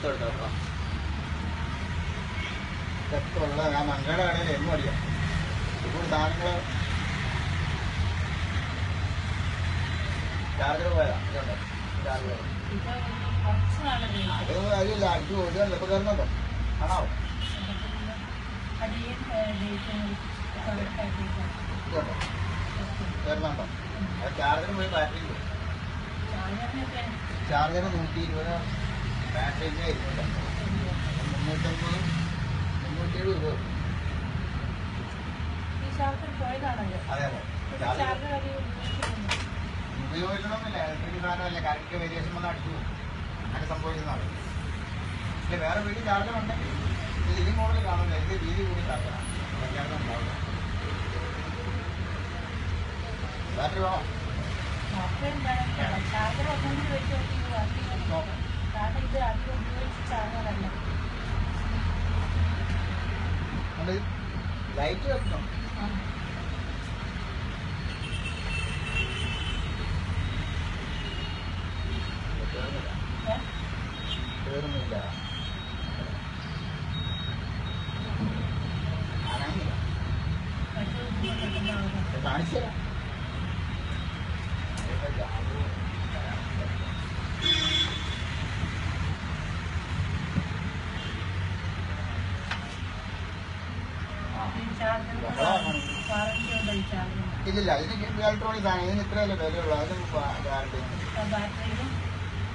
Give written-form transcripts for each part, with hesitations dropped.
മൊത്തം എടുത്തോ. ഇതൊക്കെ ഉള്ള ആ മങ്കയുടെ കടയിൽ എന്നും അടിയാം. ഇപ്പോൾ സാധനങ്ങൾ ചാർജർ പോയതാ. ഇതുണ്ടോ ചാർജർ? അത് അതില്ല, അടിച്ചു പോയില്ല. ഇപ്പൊ കയറുന്നുണ്ടോ? ആണോ? ഇതുണ്ടോ കയറുന്നുണ്ടോ? അത് ചാർജറിന് പോയി ബാറ്ററി പോയി. ചാർജറിന് 120, ബാറ്ററിക്ക് 350, 370. അതെ അതെ, ഉപയോഗിക്കണമെന്നില്ല. ഇലക്ട്രിക് സാധനമല്ല, കറക്റ്റ് വേരിയേഷൻ വന്ന് അടിച്ചു പോകും. അങ്ങനെ സംഭവിക്കുന്നതാണ്. പിന്നെ വേറെ വീട്ടിൽ ചാർജർ ഉണ്ടെങ്കിൽ ഇത് ഈ മോഡൽ കാണില്ല. ഇത് വീതി കൂടി ചാർജറാണ്. ചാർജർ ഉണ്ടാവില്ല. ബാറ്ററി വേണോ? ലൈറ്റ് വെക്കണം. കേറുന്നില്ല, കാണിച്ചു തരാം. ഇല്ലില്ല, ഇതിന് ഇലക്ട്രോണിക് സാധനം. ഇതിന് ഇത്രയല്ലേ വിലയുള്ളൂ. അതിന് ഗ്യാരണ്ടി.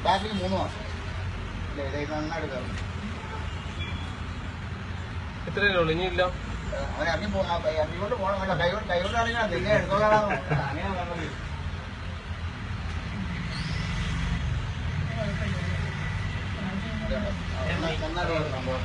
ബാറ്ററിക്ക് 3 മാസം. ഇല്ല, ഇത് നന്നായിട്ട് കയറും. എത്രയുള്ളൂ? ഇനിയില്ല. അവൻ ഇറങ്ങിക്കൊണ്ട് പോകണം. കൈകൊണ്ടാണെങ്കിൽ പിന്നെ എടുത്തോളാം. അങ്ങനെ നന്നായിട്ട് സംഭവം.